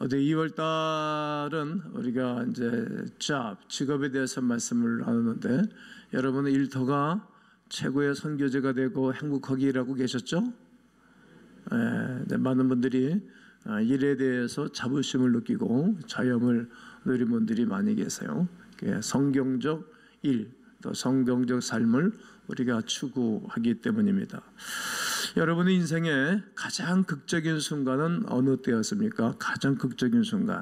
어제 2월 달은 우리가 이제 직업에 대해서 말씀을 나누는데, 여러분의 일터가 최고의 선교제가 되고 행복하게 일하고 계셨죠? 네, 많은 분들이 일에 대해서 자부심을 느끼고 자염을 누린 분들이 많이 계세요. 성경적 일, 또 성경적 삶을 우리가 추구하기 때문입니다. 여러분의 인생의 가장 극적인 순간은 어느 때였습니까? 가장 극적인 순간,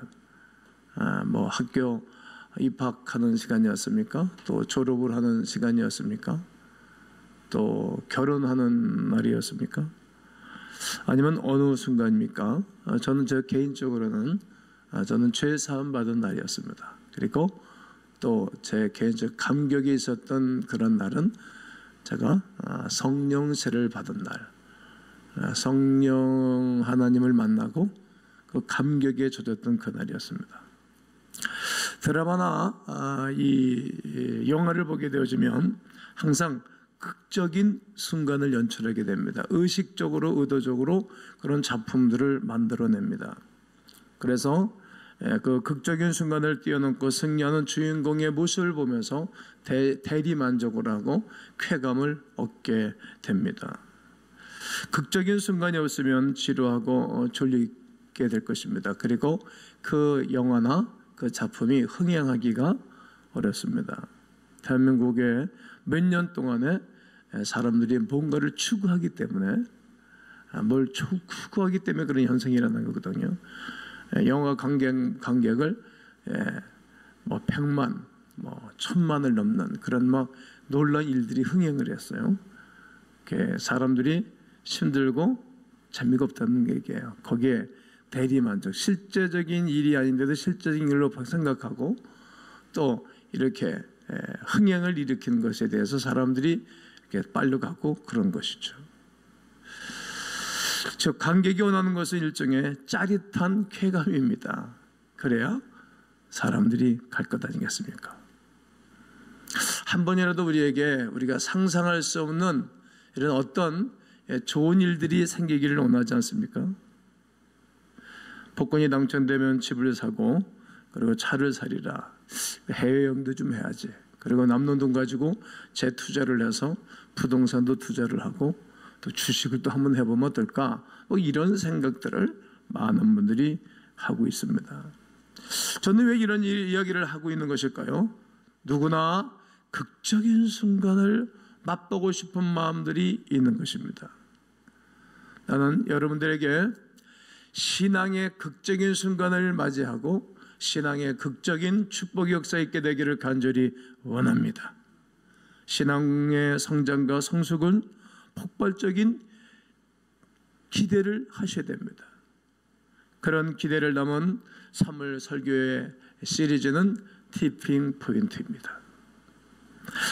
뭐 학교 입학하는 시간이었습니까? 또 졸업을 하는 시간이었습니까? 또 결혼하는 날이었습니까? 아니면 어느 순간입니까? 저는 저 개인적으로는 저는 죄 사함 받은 날이었습니다. 그리고 또 제 개인적 감격이 있었던 그런 날은 제가 성령세를 받은 날, 성령 하나님을 만나고 그 감격에 젖었던 그날이었습니다. 드라마나 이 영화를 보게 되어지면 항상 극적인 순간을 연출하게 됩니다. 의식적으로 의도적으로 그런 작품들을 만들어냅니다. 그래서 그 극적인 순간을 뛰어넘고 승리하는 주인공의 모습을 보면서 대리만족을 하고 쾌감을 얻게 됩니다. 극적인 순간이 없으면 지루하고 졸리게 될 것입니다. 그리고 그 영화나 그 작품이 흥행하기가 어렵습니다. 대한민국에 몇 년 동안에 사람들이 뭔가를 추구하기 때문에, 뭘 추구하기 때문에 그런 현상이 일어난 거거든요. 영화 관객을 뭐 100만, 뭐 1000만을 넘는 그런 막 놀라운 일들이 흥행을 했어요. 사람들이 힘들고 재미가 없다는 얘기예요. 거기에 대리만족, 실제적인 일이 아닌데도 실제적인 일로 생각하고 또 이렇게 흥행을 일으키는 것에 대해서 사람들이 이렇게 빨려가고 그런 것이죠. 즉 관객이 원하는 것은 일종의 짜릿한 쾌감입니다. 그래야 사람들이 갈 것 아니겠습니까? 한 번이라도 우리가 상상할 수 없는 이런 어떤 좋은 일들이 생기기를 원하지 않습니까? 복권이 당첨되면 집을 사고, 그리고 차를 사리라, 해외여행도 좀 해야지, 그리고 남는 돈 가지고 재투자를 해서 부동산도 투자를 하고 또 주식을 또 한번 해보면 어떨까, 뭐 이런 생각들을 많은 분들이 하고 있습니다. 저는 왜 이런 이야기를 하고 있는 것일까요? 누구나 극적인 순간을 맛보고 싶은 마음들이 있는 것입니다. 나는 여러분들에게 신앙의 극적인 순간을 맞이하고 신앙의 극적인 축복의 역사 있게 되기를 간절히 원합니다. 신앙의 성장과 성숙은 폭발적인 기대를 하셔야 됩니다. 그런 기대를 담은 3월 설교의 시리즈는 티핑 포인트입니다.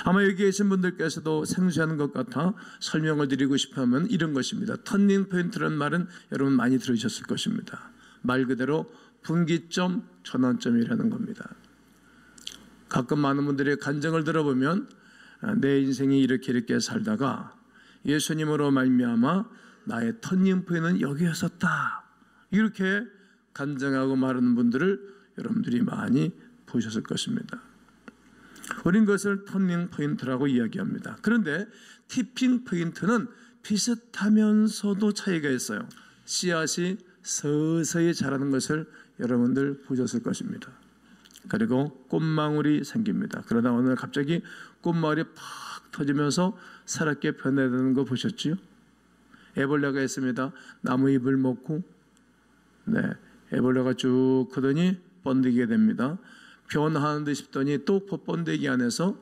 아마 여기 계신 분들께서도 생소한 것 같아 설명을 드리고 싶으면 이런 것입니다. 터닝 포인트라는 말은 여러분 많이 들으셨을 것입니다. 말 그대로 분기점, 전환점이라는 겁니다. 가끔 많은 분들의 간증을 들어보면 내 인생이 이렇게 살다가 예수님으로 말미암아 나의 터닝 포인트는 여기였었다, 이렇게 간증하고 말하는 분들을 여러분들이 많이 보셨을 것입니다. 우린 그것을 터닝 포인트라고 이야기합니다. 그런데 티핑 포인트는 비슷하면서도 차이가 있어요. 씨앗이 서서히 자라는 것을 여러분들 보셨을 것입니다. 그리고 꽃망울이 생깁니다. 그러다 어느 날 갑자기 꽃마을이 팍 터지면서 새롭게 변해되는 거 보셨지요? 애벌레가 있습니다. 나무 잎을 먹고, 애벌레가 쭉 크더니 번데기가 됩니다. 변하는 듯 싶더니 또 번데기 안에서,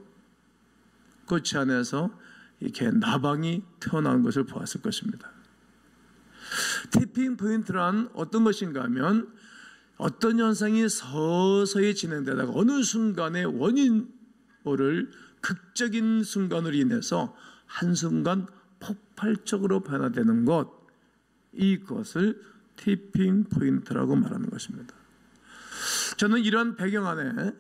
꽃이 안에서 이렇게 나방이 태어나는 것을 보았을 것입니다. 티핑 포인트란 어떤 것인가 하면 어떤 현상이 서서히 진행되다가 어느 순간에 원인 모를 극적인 순간으로 인해서 한순간 폭발적으로 변화되는 것, 이것을 티핑 포인트라고 말하는 것입니다. 저는 이런 배경 안에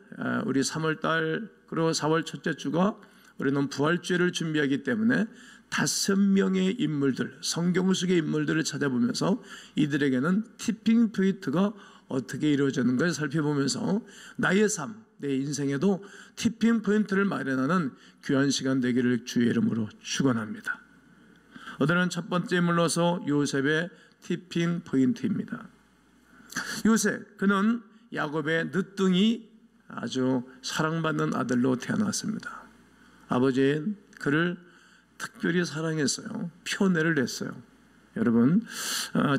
우리 3월달 그리고 4월 첫째 주가 우리는 부활주일을 준비하기 때문에 5명의 인물들, 성경 속의 인물들을 찾아보면서 이들에게는 티핑 포인트가 어떻게 이루어졌는가를 살펴보면서 나의 삶, 내 인생에도 티핑 포인트를 마련하는 귀한 시간 되기를 주의 이름으로 축원합니다. 오늘은 첫 번째 인물로서 요셉의 티핑 포인트입니다. 요셉, 그는 야곱의 늦둥이 아주 사랑받는 아들로 태어났습니다. 아버지는 그를 특별히 사랑했어요. 편애를 했어요. 여러분,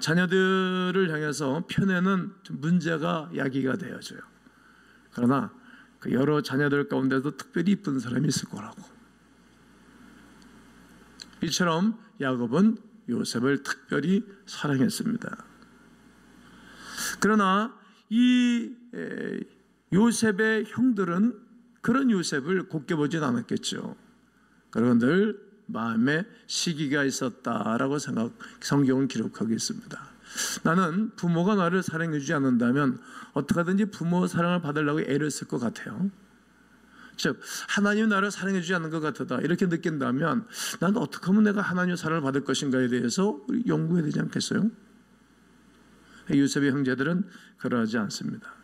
자녀들을 향해서 편애는 문제가 야기가 되어져요. 그러나 그 여러 자녀들 가운데도 특별히 이쁜 사람이 있을 거라고. 이처럼 야곱은 요셉을 특별히 사랑했습니다. 그러나 이 요셉의 형들은 그런 요셉을 곱게 보진 않았겠죠. 그러나 늘 마음에 시기가 있었다라고 성경은 기록하고 있습니다. 나는 부모가 나를 사랑해주지 않는다면 어떻게 하든지 부모 사랑을 받으려고 애를 쓸 것 같아요. 즉 하나님 나를 사랑해주지 않는 것 같다 이렇게 느낀다면 난 어떻게 하면 내가 하나님의 사랑을 받을 것인가에 대해서 연구해야 되지 않겠어요? 요셉의 형제들은 그러하지 않습니다.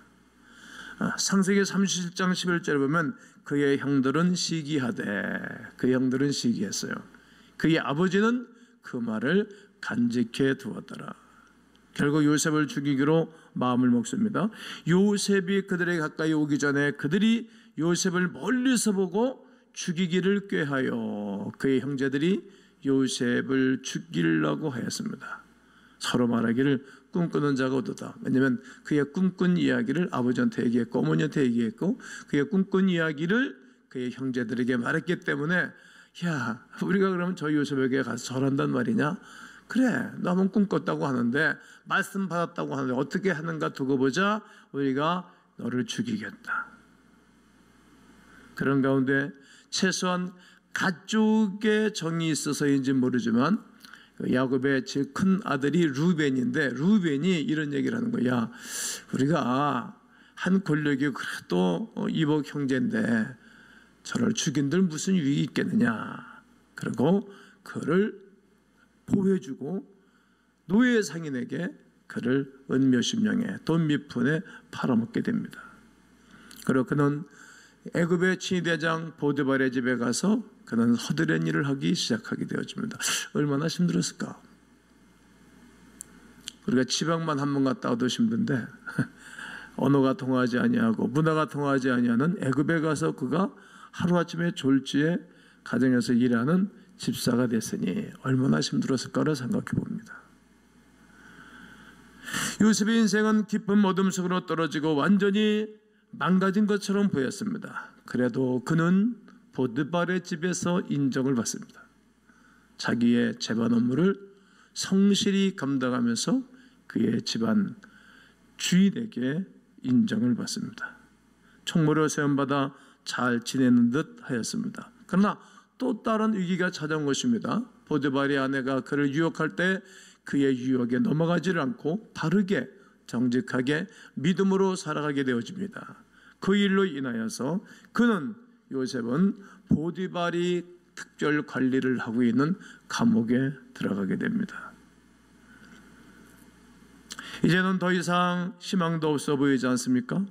창세기 37장 11절에 보면 그의 형들은 시기하되, 그의 형들은 시기했어요. 그의 아버지는 그 말을 간직해 두었더라. 결국 요셉을 죽이기로 마음을 먹습니다. 요셉이 그들에게 가까이 오기 전에 그들이 요셉을 멀리서 보고 죽이기를 꾀하여 그의 형제들이 요셉을 죽이려고 하였습니다. 서로 말하기를 꿈꾸는 자가 오도다. 왜냐하면 그의 꿈꾼 이야기를 아버지한테 얘기했고 어머니한테 얘기했고 그의 꿈꾼 이야기를 그의 형제들에게 말했기 때문에 야, 우리가 그러면 저 요셉에게 가서 절한단 말이냐? 그래, 너 한번 꿈꿨다고 하는데 말씀 받았다고 하는데 어떻게 하는가 두고 보자. 우리가 너를 죽이겠다. 그런 가운데 최소한 가족의 정이 있어서인지 모르지만 야곱의 제일 큰 아들이 루벤인데 루벤이 이런 얘기를 하는 거야. 야, 우리가 한 권력이 그래도 이복 형제인데 저를 죽인들 무슨 유익이 있겠느냐. 그리고 그를 보호해주고 노예 상인에게 그를 은 몇십 명의 돈 몇 푼에 팔아먹게 됩니다. 그리고 그는 애굽의 친위대장 보드발의 집에 가서 그는 허드렛 일을 하기 시작하게 되어집니다. 얼마나 힘들었을까? 우리가 지방만 한 번 갔다 와도 힘든데 언어가 통하지 아니하고 문화가 통하지 아니하는 애굽에 가서 그가 하루아침에 졸지에 가정에서 일하는 집사가 됐으니 얼마나 힘들었을까를 생각해 봅니다. 요셉의 인생은 깊은 어둠 속으로 떨어지고 완전히 망가진 것처럼 보였습니다. 그래도 그는 보드발의 집에서 인정을 받습니다. 자기의 재반 업무를 성실히 감당하면서 그의 집안 주인에게 인정을 받습니다. 총무로 세움받아 잘 지내는 듯 하였습니다. 그러나 또 다른 위기가 찾아온 것입니다. 보드발의 아내가 그를 유혹할 때 그의 유혹에 넘어가지를 않고 바르게 정직하게 믿음으로 살아가게 되어집니다. 그 일로 인하여서 요셉은 보디발이 특별 관리를 하고 있는 감옥에 들어가게 됩니다. 이제는 더 이상 희망도 없어 보이지 않습니까?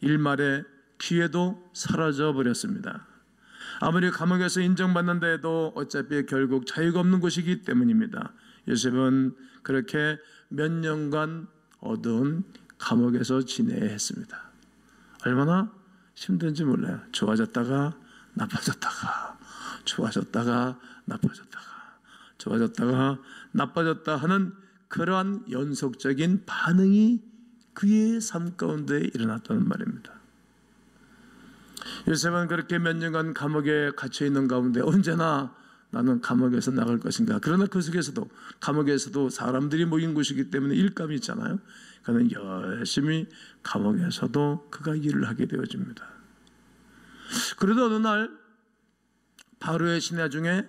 일말의 기회도 사라져 버렸습니다. 아무리 감옥에서 인정받는데도 어차피 결국 자유가 없는 곳이기 때문입니다. 요셉은 그렇게 몇 년간 어두운 감옥에서 지내야 했습니다. 얼마나 힘든지 몰라요. 좋아졌다가 나빠졌다가 좋아졌다가 나빠졌다가 좋아졌다가 나빠졌다 하는 그러한 연속적인 반응이 그의 삶 가운데 일어났다는 말입니다. 요셉은 그렇게 몇 년간 감옥에 갇혀 있는 가운데 언제나 나는 감옥에서 나갈 것인가. 그러나 그 속에서도 감옥에서도 사람들이 모인 곳이기 때문에 일감이 있잖아요. 그는 열심히 감옥에서도 그가 일을 하게 되어집니다. 그러다 어느 날 바로의 신하 중에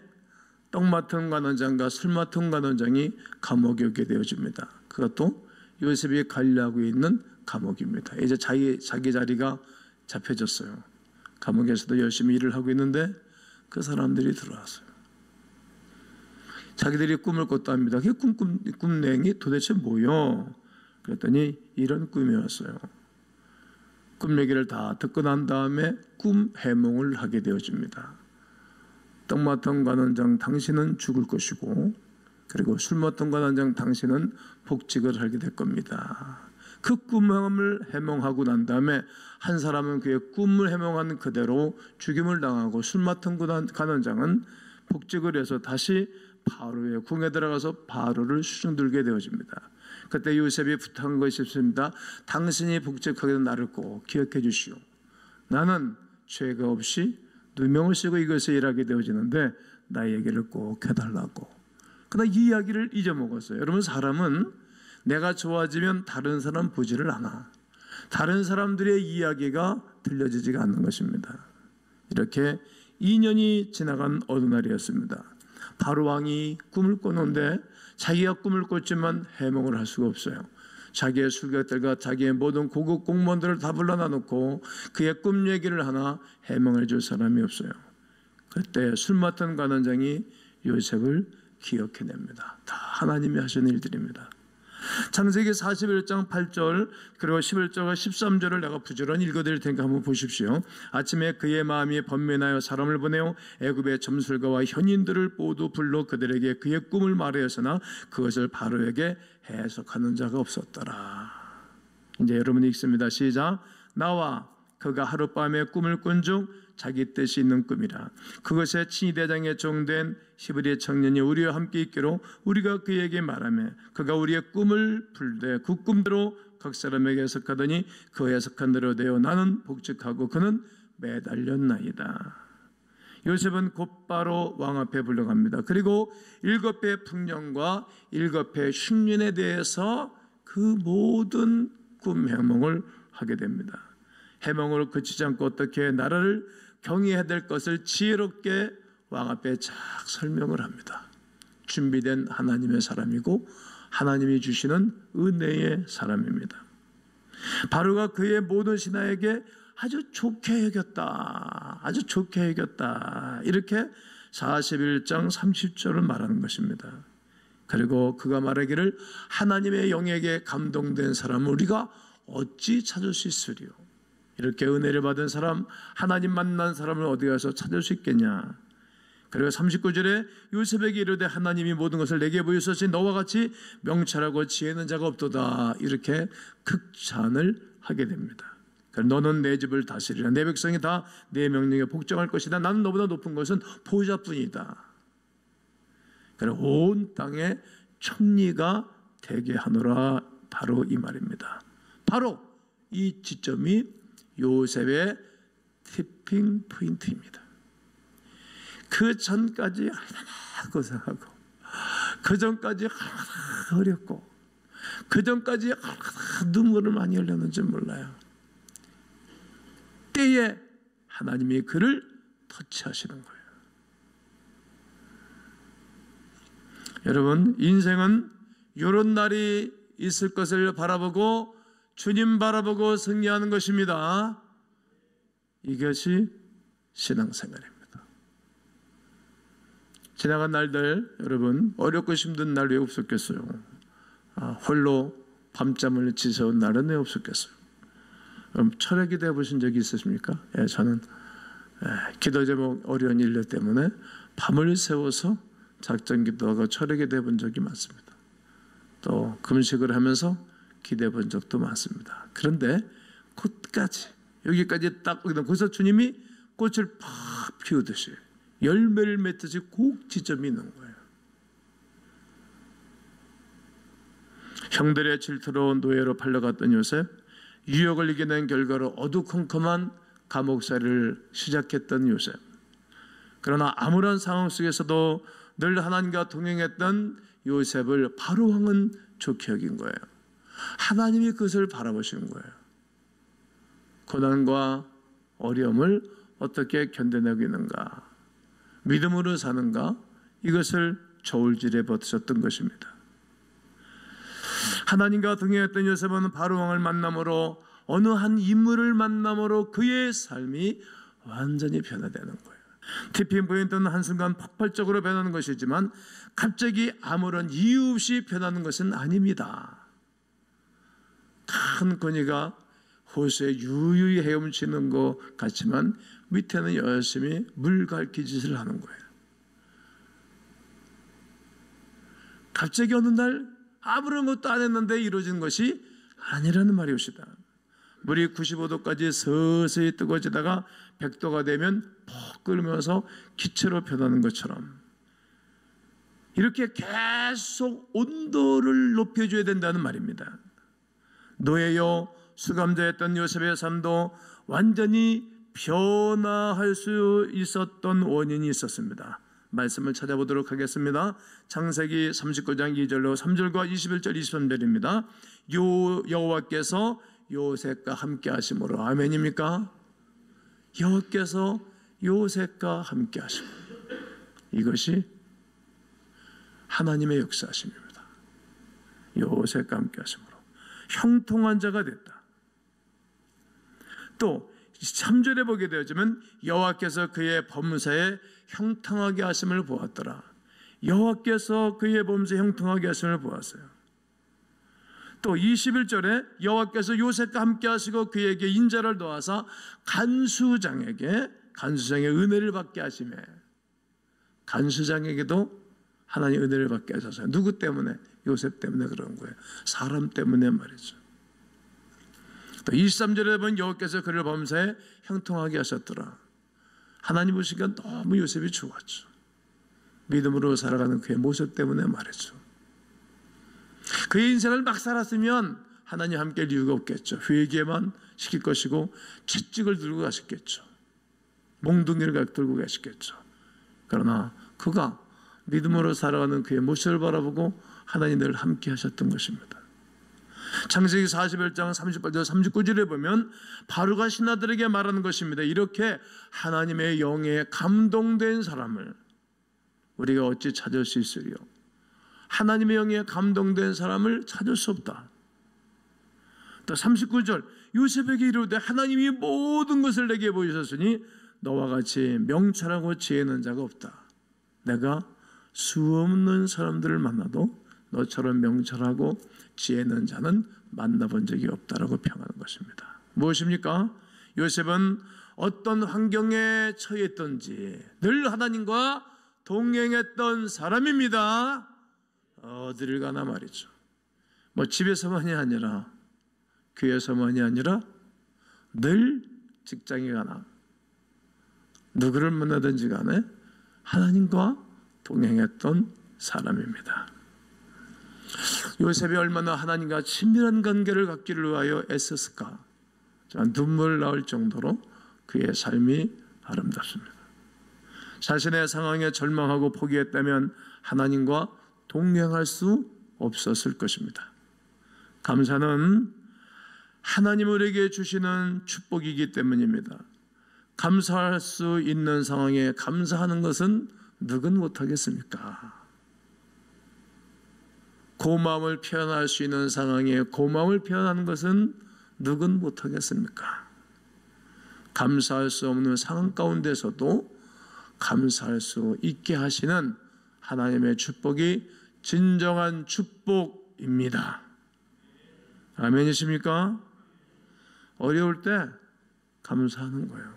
떡 맡은 관원장과 술 맡은 관원장이 감옥에 오게 되어집니다. 그것도 요셉이 관리하고 있는 감옥입니다. 이제 자기 자리가 잡혀졌어요. 감옥에서도 열심히 일을 하고 있는데 그 사람들이 들어왔어요. 자기들이 꿈을 꿨다 합니다. 그게 꿈냉이 도대체 뭐요? 그랬더니 이런 꿈이었어요. 꿈 얘기를 다 듣고 난 다음에 꿈 해몽을 하게 되어집니다. 떡 맡은 관원장 당신은 죽을 것이고, 그리고 술 맡은 관원장 당신은 복직을 하게 될 겁니다. 그 꿈을 해몽하고 난 다음에 한 사람은 그의 꿈을 해몽한 그대로 죽임을 당하고, 술 맡은 관원장은 복직을 해서 다시 바로의 궁에 들어가서 바로를 수중들게 되어집니다. 그때 요셉이 부탁한 것이 있습니다. 당신이 복직하게 된 나를 꼭 기억해 주시오. 나는 죄가 없이 누명을 쓰고 이것에 일하게 되어지는데 나의 얘기를 꼭 해달라고. 그러나 이 이야기를 잊어먹었어요. 여러분, 사람은 내가 좋아지면 다른 사람 보지를 않아. 다른 사람들의 이야기가 들려지지가 않는 것입니다. 이렇게 2년이 지나간 어느 날이었습니다. 바로 왕이 꿈을 꿨는데 자기가 꿈을 꿨지만 해몽을 할 수가 없어요. 자기의 술객들과 자기의 모든 고급 공무원들을 다 불러놔 놓고 그의 꿈 얘기를 하나 해몽해 줄 사람이 없어요. 그때 술 맡은 관원장이 요셉을 기억해냅니다. 다 하나님이 하신 일들입니다. 창세기 41장 8절 그리고 11절과 13절을 내가 부지런히 읽어드릴 테니까 한번 보십시오. 아침에 그의 마음이 번민하여 사람을 보내어 애굽의 점술가와 현인들을 모두 불러 그들에게 그의 꿈을 말하였으나 그것을 바로에게 해석하는 자가 없었더라. 이제 여러분이 읽습니다. 시작. 나와 그가 하룻밤에 꿈을 꾼 중 자기 뜻이 있는 꿈이라. 그것에 친위대장에 종된 히브리 청년이 우리와 함께 있기로 우리가 그에게 말하며 그가 우리의 꿈을 풀되 그 꿈대로 각 사람에게 해석하더니 그 해석한 대로 되어 나는 복직하고 그는 매달렸나이다. 요셉은 곧바로 왕 앞에 불러갑니다. 그리고 7배 풍년과 7배 흉년에 대해서 그 모든 꿈 해몽을 하게 됩니다. 해몽으로 그치지 않고 어떻게 나라를 경영해야 될 것을 지혜롭게 왕 앞에 쫙 설명을 합니다. 준비된 하나님의 사람이고 하나님이 주시는 은혜의 사람입니다. 바로가 그의 모든 신하에게 아주 좋게 여겼다. 아주 좋게 여겼다. 이렇게 41장 30절을 말하는 것입니다. 그리고 그가 말하기를 하나님의 영에게 감동된 사람을 우리가 어찌 찾을 수 있으리요. 이렇게 은혜를 받은 사람, 하나님 만난 사람을 어디 가서 찾을 수 있겠냐. 그리고 39절에 요셉에게 이르되 하나님이 모든 것을 내게 보이셨으니 너와 같이 명철하고 지혜 있는 자가 없도다. 이렇게 극찬을 하게 됩니다. 너는 내 집을 다스리라. 내 백성이 다 내 명령에 복종할 것이다. 나는 너보다 높은 것은 보좌뿐이다. 그리고 온 땅에 천리가 되게 하노라. 바로 이 말입니다. 바로 이 지점이 요셉의 티핑 포인트입니다. 그 전까지 얼마나 고생하고, 그 전까지 얼마나 어렵고, 그 전까지 얼마나 눈물을 많이 흘렸는지 몰라요. 때에 하나님이 그를 터치하시는 거예요. 여러분, 인생은 이런 날이 있을 것을 바라보고 주님 바라보고 승리하는 것입니다. 이것이 신앙생활입니다. 지나간 날들 여러분 어렵고 힘든 날 왜 없었겠어요? 홀로 밤잠을 지새운 날은 왜 없었겠어요? 그럼 철회 기도해 보신 적이 있으십니까? 저는 기도 제목 어려운 일들 때문에 밤을 새워서 작전 기도하고 철회 기도해 본 적이 많습니다. 또 금식을 하면서 기대해 본 적도 많습니다. 그런데 끝까지 여기까지 딱 거기서 주님이 꽃을 팍 피우듯이 열매를 맺듯이 꼭 지점이 있는 거예요. 형들의 질투로 노예로 팔려갔던 요셉, 유혹을 이겨낸 결과로 어두컴컴한 감옥살이를 시작했던 요셉. 그러나 아무런 상황 속에서도 늘 하나님과 동행했던 요셉을 바로 왕은 좋게 여긴 거예요. 하나님이 그것을 바라보시는 거예요. 고난과 어려움을 어떻게 견뎌내고 있는가, 믿음으로 사는가, 이것을 저울질해 버티셨던 것입니다. 하나님과 동행했던 요셉은 바로 왕을 만남으로, 어느 한 인물을 만남으로 그의 삶이 완전히 변화되는 거예요. 티핑 포인트는 한순간 폭발적으로 변하는 것이지만 갑자기 아무런 이유 없이 변하는 것은 아닙니다. 큰 권위가 호수에 유유히 헤엄치는 것 같지만 밑에는 열심히 물갈퀴 짓을 하는 거예요. 갑자기 어느 날 아무런 것도 안 했는데 이루어진 것이 아니라는 말이옵시다. 물이 95도까지 서서히 뜨거워지다가 100도가 되면 푹 끓으면서 기체로 변하는 것처럼 이렇게 계속 온도를 높여줘야 된다는 말입니다. 노예요 수감자였던 요셉의 삶도 완전히 변화할 수 있었던 원인이 있었습니다. 말씀을 찾아보도록 하겠습니다. 창세기 39장 2절로 3절과 21절 23절입니다. 여호와께서 요셉과 함께 하심으로. 아멘입니까? 여호와께서 요셉과 함께 하심으로. 이것이 하나님의 역사하심입니다. 요셉과 함께 하심으로 형통한 자가 됐다. 또 3절에 보게 되어지면 여호와께서 그의 범사에 형통하게 하심을 보았더라. 여호와께서 그의 범사에 형통하게 하심을 보았어요. 또 21절에 여호와께서 요셉과 함께 하시고 그에게 인자를 더하사 간수장에게 간수장의 은혜를 받게 하시매. 간수장에게도 하나님 은혜를 받게 하셔서 누구 때문에? 요셉 때문에 그런 거예요. 사람 때문에 말이죠. 또 23절에 보면 여호와께서 그를 범사에 형통하게 하셨더라. 하나님 보시기엔 너무 요셉이 좋았죠. 믿음으로 살아가는 그의 모습 때문에 말이죠. 그의 인생을 막 살았으면 하나님 함께 할 이유가 없겠죠. 회개만 시킬 것이고 채찍을 들고 가셨겠죠. 몽둥이를 들고 가셨겠죠. 그러나 그가 믿음으로 살아가는 그의 모습을 바라보고 하나님 늘 함께 하셨던 것입니다. 창세기 41장 38절 39절에 보면 바로가 신하들에게 말하는 것입니다. 이렇게 하나님의 영에 감동된 사람을 우리가 어찌 찾을 수 있으리요? 하나님의 영에 감동된 사람을 찾을 수 없다. 또 39절 요셉에게 이르되 하나님이 모든 것을 내게 보이셨으니 너와 같이 명철하고 지혜 있는 자가 없다. 내가 수없는 사람들을 만나도 너처럼 명철하고 지혜 있는 자는 만나본 적이 없다라고 평하는 것입니다. 무엇입니까? 요셉은 어떤 환경에 처했던지 늘 하나님과 동행했던 사람입니다. 어디를 가나 말이죠. 뭐 집에서만이 아니라 교회에서만이 아니라 늘 직장에 가나 누구를 만나든지 간에 하나님과 동행했던 사람입니다. 요셉이 얼마나 하나님과 친밀한 관계를 갖기를 위하여 애썼을까? 눈물 나올 정도로 그의 삶이 아름답습니다. 자신의 상황에 절망하고 포기했다면 하나님과 동행할 수 없었을 것입니다. 감사는 하나님 우리에게 주시는 축복이기 때문입니다. 감사할 수 있는 상황에 감사하는 것은 누군 못하겠습니까? 고마움을 표현할 수 있는 상황에 고마움을 표현하는 것은 누군 못하겠습니까? 감사할 수 없는 상황 가운데서도 감사할 수 있게 하시는 하나님의 축복이 진정한 축복입니다. 아멘이십니까? 어려울 때 감사하는 거예요.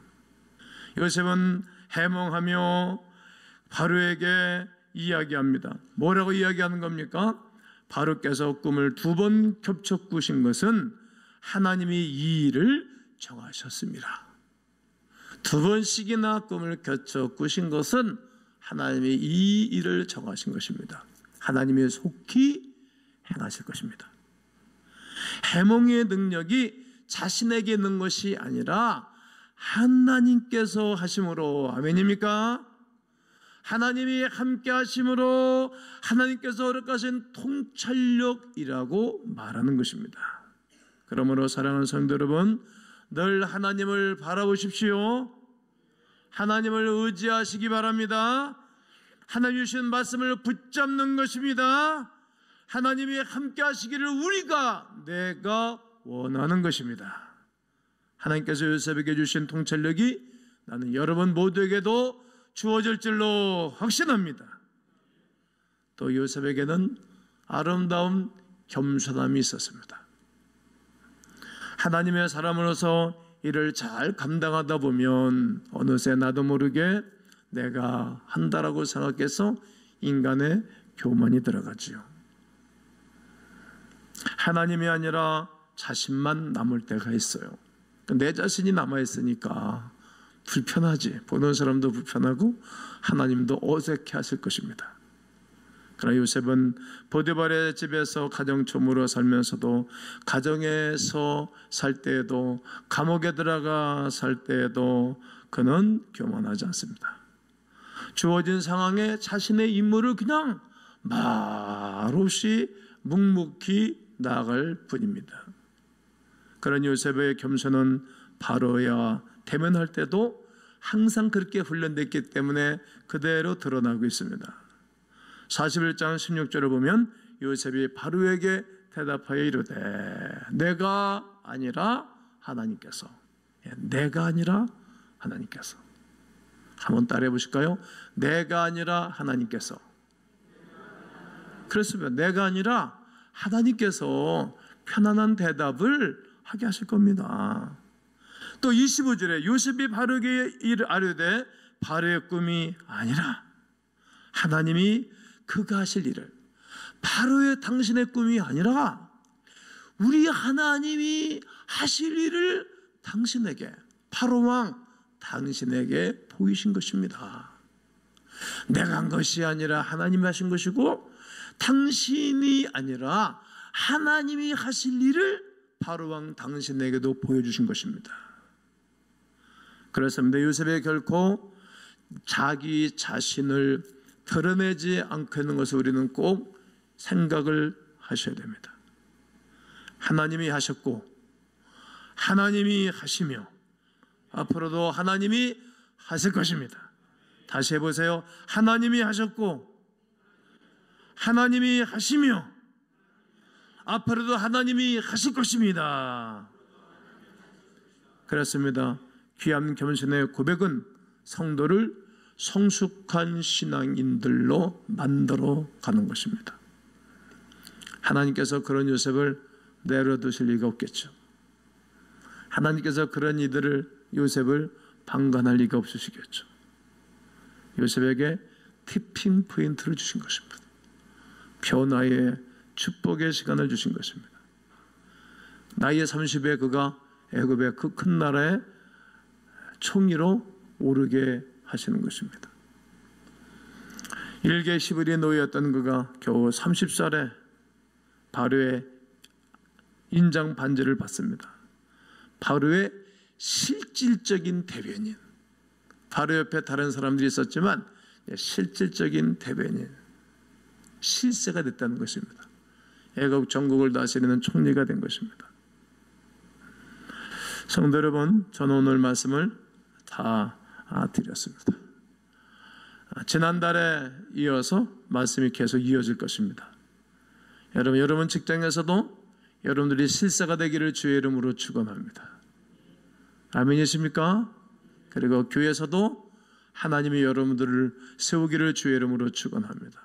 요셉은 해몽하며 바로에게 이야기합니다. 뭐라고 이야기하는 겁니까? 바로께서 꿈을 2번 겹쳐 꾸신 것은 하나님이 이 일을 정하셨습니다. 2번씩이나 꿈을 겹쳐 꾸신 것은 하나님이 이 일을 정하신 것입니다. 하나님이 속히 행하실 것입니다. 해몽의 능력이 자신에게 있는 것이 아니라 하나님께서 하심으로. 아멘입니까? 하나님이 함께 하심으로 하나님께서 허락하신 통찰력이라고 말하는 것입니다. 그러므로 사랑하는 성도 여러분, 늘 하나님을 바라보십시오. 하나님을 의지하시기 바랍니다. 하나님 주신 말씀을 붙잡는 것입니다. 하나님이 함께 하시기를 내가 원하는 것입니다. 하나님께서 요셉에게 주신 통찰력이 나는 여러분 모두에게도 주어질 줄로 확신합니다. 또 요셉에게는 아름다운 겸손함이 있었습니다. 하나님의 사람으로서 일을 잘 감당하다 보면 어느새 나도 모르게 내가 한다라고 생각해서 인간의 교만이 들어가지요. 하나님이 아니라 자신만 남을 때가 있어요. 내 자신이 남아있으니까 불편하지. 보는 사람도 불편하고 하나님도 어색해 하실 것입니다. 그러나 요셉은 보디발의 집에서 가정주부로 살면서도, 가정에서 살 때에도, 감옥에 들어가 살 때에도 그는 교만하지 않습니다. 주어진 상황에 자신의 임무를 그냥 말없이 묵묵히 나아갈 뿐입니다. 그런 요셉의 겸손은 바로야 대면할 때도 항상 그렇게 훈련됐기 때문에 그대로 드러나고 있습니다. 41장 16절을 보면 요셉이 바로에게 대답하여 이르되 내가 아니라 하나님께서. 내가 아니라 하나님께서. 한번 따라해 보실까요? 내가 아니라 하나님께서. 그렇습니다. 내가 아니라 하나님께서 편안한 대답을 하게 하실 겁니다. 또 25절에 요셉이 바로에게 아뢰되 바로의 꿈이 아니라 하나님이 그가 하실 일을, 바로의 당신의 꿈이 아니라 우리 하나님이 하실 일을 당신에게, 바로 왕 당신에게 보이신 것입니다. 내가 한 것이 아니라 하나님이 하신 것이고, 당신이 아니라 하나님이 하실 일을 바로 왕 당신에게도 보여주신 것입니다. 그렇습니다. 요셉이 결코 자기 자신을 드러내지 않고 있는 것을 우리는 꼭 생각을 하셔야 됩니다. 하나님이 하셨고 하나님이 하시며 앞으로도 하나님이 하실 것입니다. 다시 해보세요. 하나님이 하셨고 하나님이 하시며 앞으로도 하나님이 하실 것입니다. 그렇습니다. 귀한 겸손의 고백은 성도를 성숙한 신앙인들로 만들어 가는 것입니다. 하나님께서 그런 요셉을 내려두실 리가 없겠죠. 하나님께서 그런 이들을, 요셉을 방관할 리가 없으시겠죠. 요셉에게 티핑 포인트를 주신 것입니다. 변화의 축복의 시간을 주신 것입니다. 나이 30에 그가 애굽의 그 큰 나라의 총리로 오르게 하시는 것입니다. 일개 시브리의 노예였던 그가 겨우 30살에 바로의 인장 반지를 받습니다. 바로의 실질적인 대변인, 바로 옆에 다른 사람들이 있었지만 실질적인 대변인, 실세가 됐다는 것입니다. 애국 전국을 다스리는 총리가 된 것입니다. 성도 여러분, 저는 오늘 말씀을 다 드렸습니다. 지난달에 이어서 말씀이 계속 이어질 것입니다. 여러분 직장에서도 여러분들이 실세가 되기를 주의 이름으로 축원합니다. 아멘이십니까? 그리고 교회에서도 하나님이 여러분들을 세우기를 주의 이름으로 축원합니다.